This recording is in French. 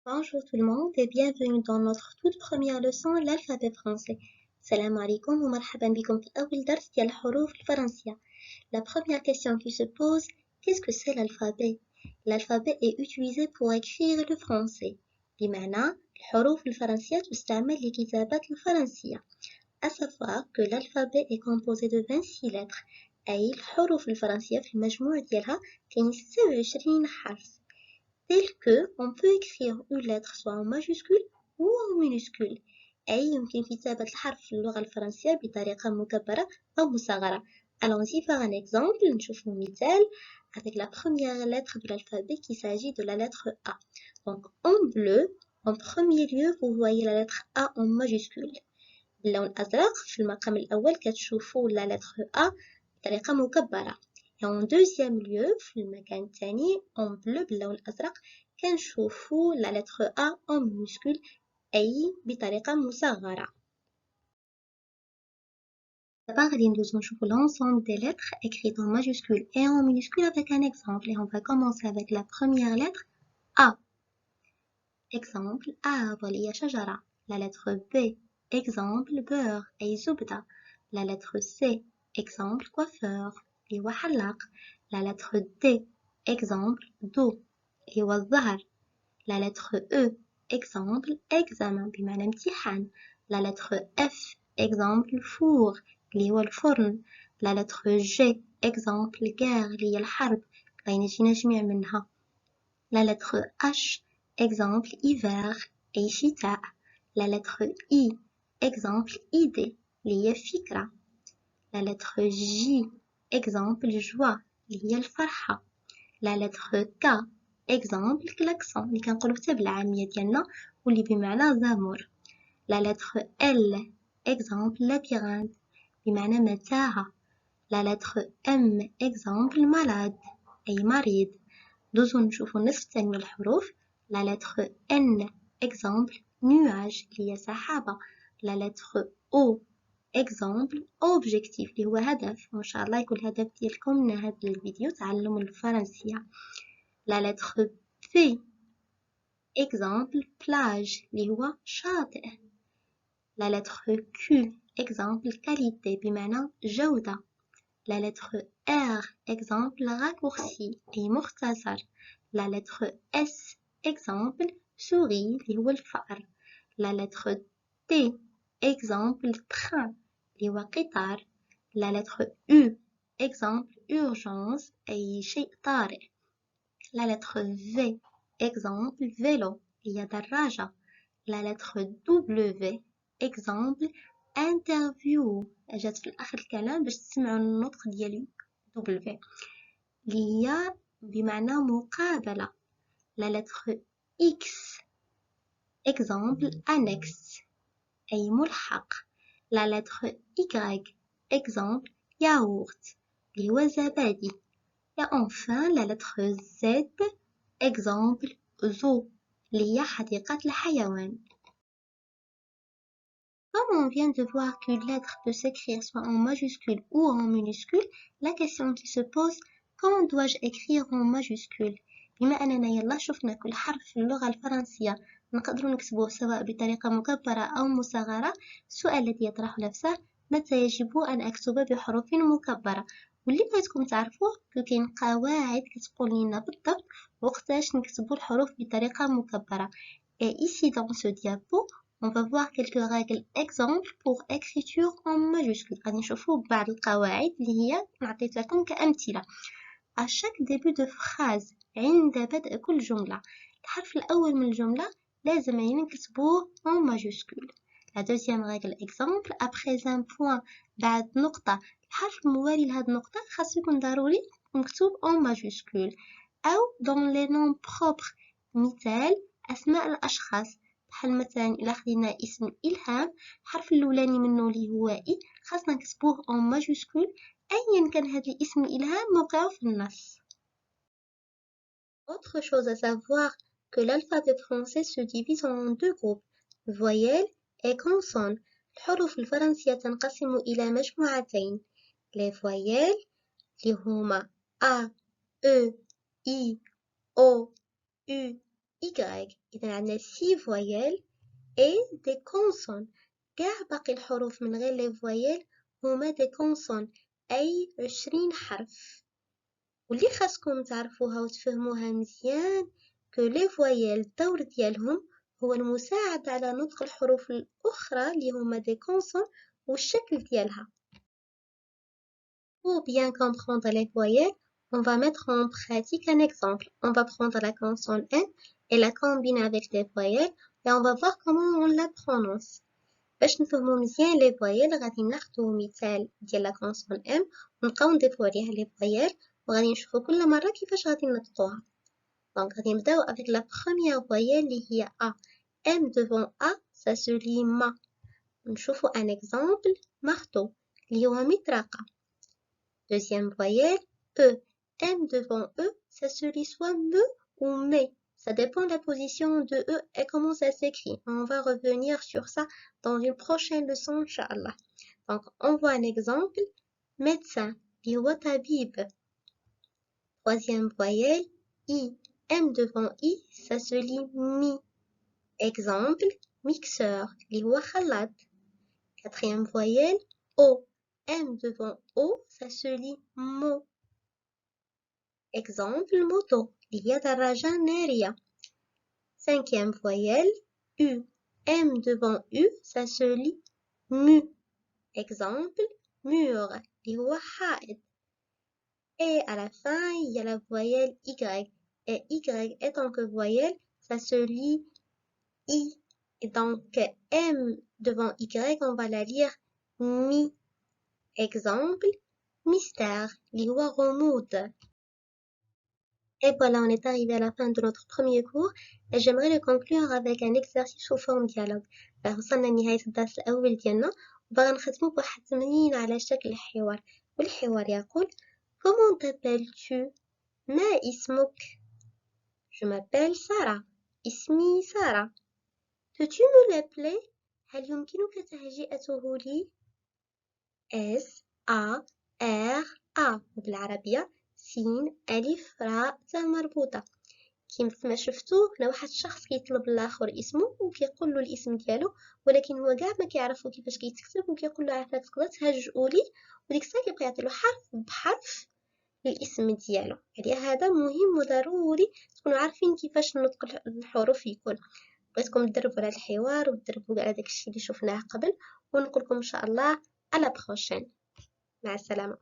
Bonjour tout le monde et bienvenue dans notre toute première leçon l'alphabet français. Salam alaikum wa marhaban bikum في أول درس ديال الحروف الفرنسية. La première question qui se pose, qu'est-ce que c'est l'alphabet? L'alphabet est utilisé pour écrire le français. بمعنى الحروف الفرنسية تستعمل لكتابة الفرنسية. À savoir que l'alphabet est composé de 26 lettres. أي الحروف الفرنسية في المجموع ديالها كاين 26 حرف. Tel que on peut écrire une lettre soit en majuscule ou en minuscule. أي يمكن كتابة الحرف في اللغة الفرنسية بطريقة مكبرة أو مصغرة. Allons-y faire un exemple, نشوف مثال avec la première lettre de l'alphabet qui s'agit de la lettre A. Donc en bleu, en premier lieu, vous voyez la lettre A en majuscule. باللون الأزرق في المقام الأول كتشوفوا la lettre A بطريقة مكبرة. Et en deuxième lieu, في المكان الثاني en bleu باللون الأزرق كنشوفوا la lettre A en minuscule أي بطريقة مصغرة. دابا غادي ندوزو نشوفو l'ensemble des lettres écrites en majuscule et en minuscule avec un exemple. Et on va commencer avec la première lettre A. Exemple A هي شجرة. La lettre B. Exemple beurre أي زبدة. La lettre C. Exemple coiffeur اللي هو حلاق. La lettre D. Exemple dos اللي هو الظهر. La lettre E. Exemple examen بمعنى امتحان. La lettre F. Exemple four اللي هو الفرن. La lettre G. Exemple guerre اللي هي الحرب غيجينا جميع منها. La lettre H. Exemple hiver أي شتاء. La lettre I. Exemple idée اللي هي فكرة. La lettre J. Exemple joie اللي هي الفرحة. La lettre K. Exemple klaxon اللي كنقولو حتى بالعامية ديالنا واللي بمعنى زامور. La lettre L. Exemple labyrinthe بمعنى متاهة. La lettre M. Exemple malade أي مريض. دوزو نشوفو النصف الثاني من الحروف. La lettre N. Exemple nuage اللي هي سحابة. La lettre O. Exemple objectif اللي هو هدف. وإن شاء الله يكون الهدف ديالكم من هذا الفيديو تعلم الفرنسية. La lettre P. Exemple plage اللي هو شاطئ. La lettre Q. Exemple qualité بمعنى جودة. La lettre R. Exemple raccourci أي مختصر. La lettre S. Exemple souris اللي هو الفأر. La lettre T. Exemple train اللي هو قطار. La lettre U. Exemple urgence أي شيء طارئ. La lettre V. Exemple vélo هي دراجة. La lettre W. Exemple interview جات في الآخر الكلام باش تسمعوا النطق ديال W اللي هي بمعنى مقابلة. La lettre X. Exemple annexe أي ملحق. La lettre Y. Exemple yaourt اللي هو زبادي. Et enfin la lettre Z. Exemple zoo اللي هي حديقة الحيوان. Comme on vient de voir qu'une lettre peut s'écrire soit en majuscule ou en minuscule, la question qui se pose, comment dois-je écrire en majuscule? بما أننا يلا شفنا كل حرف في اللغة الفرنسية نقدر نكتبوه سواء بطريقة مكبرة أو مصغرة. السؤال الذي يطرح نفسه متى يجب أن أكتب بحروف مكبرة؟ واللي بغيتكم تعرفوه كاين قواعد كتقول لنا بالضبط وقتاش نكتبو الحروف بطريقة مكبرة. Et ici dans ce diapo on va voir quelques règles exemples pour écriture en majuscule. غادي نشوفوا بعض القواعد اللي هي نعطيتها لكم كأمثلة. À chaque début de phrase عند بدء كل جملة الحرف الأول من الجملة لازم نكتبوه en majuscule. La deuxième règle exemple après un point بعد نقطة الحرف الموالي لهاد النقطة خاصو يكون ضروري مكتوب en majuscule. أو dans les noms propres مثال أسماء الأشخاص بحال مثلا إلا خدينا اسم إلهام الحرف الأولاني منه اللي هو إي خاصنا نكتبوه en majuscule أيا كان هذا الاسم إلهام موقعه في النص. Autre chose à savoir que l'alphabet français se divise en deux groupes, voyelles et consonnes. الحروف الفرنسية تنقسم إلى مجموعتين. Les voyelles اللي هما A, E, I, O, U, Y. إذا عندنا 6 voyelles et des consonnes. كاع باقي الحروف من غير les voyelles هما des consonnes أي 20 حرف. واللي خاصكم تعرفوها وتفهموها مزيان que les voyelles الدور ديالهم هو المساعدة على نطق الحروف الأخرى اللي هما des consonnes والشكل ديالها. Pour bien comprendre les voyelles, on va mettre en pratique un exemple. On va prendre la consonne M et la combiner avec les voyelles et on va voir comment on la prononce. باش نفهمو مزيان les voyelles غادي ناخدو مثال ديال la consonne M ونبقاو نضيفو عليها les voyelles وغادي نشوفو كل مرة كيفاش غادي نطقوها. Donc غادي نبداو avec la première voyelle اللي هي A. M devant A, ça se lit ma. نشوفو un exemple marteau اللي هو مطرقة. Deuxième voyelle, E. M devant E, ça se lit soit me ou me. Ça dépend de la position de E et comment ça s'écrit. On va revenir sur ça dans une prochaine leçon, Inch'Allah. Donc, on voit un exemple. Médecin, liwa tabib. Troisième voyelle, I. M devant I, ça se lit mi. Exemple, mixeur, liwa khalat. Quatrième voyelle, O. M devant O, ça se lit mo. Exemple, moto, liya daraja nariya. Cinquième voyelle, U. M devant U, ça se lit mu. Exemple, mur, liwa haid. Et à la fin, il y a la voyelle Y. Et Y étant que voyelle, ça se lit I. Et donc, M devant Y, on va la lire mi. Exemple, mystère, liwa romoud. Et voilà, on est arrivé à la fin de notre premier cours et j'aimerais le conclure avec un exercice sous forme dialogue. وصلنا لنهاية الدرس الأول ديالنا وبغا نختمو بواحد التمرين على شكل الحوار. والحوار يقول Comment t'appelles-tu? ما اسمك? Je m'appelle Sarah. اسمي سارة. Peux-tu me l'appeler? هل يمكنك تهجئته لي؟ S-A-R-A وبالعربية سين ألف راء تاء مربوطة. كيف ما شفتوا هنا واحد الشخص كيطلب الاخر اسمه وكيقول له الاسم ديالو ولكن هو كاع ما كيعرفو كيفاش كيتكتب وكيقول له عافاك تقدر تهجئوا لي وديك الساعه كيبقى يعطي له حرف بحرف الاسم ديالو. يعني هذا مهم وضروري تكونوا عارفين كيفاش نطق الحروف يكون. بغيتكم تدربوا على الحوار وتدربوا على داك الشيء اللي شفناه قبل ونقول لكم ان شاء الله على بروشين. مع السلامه.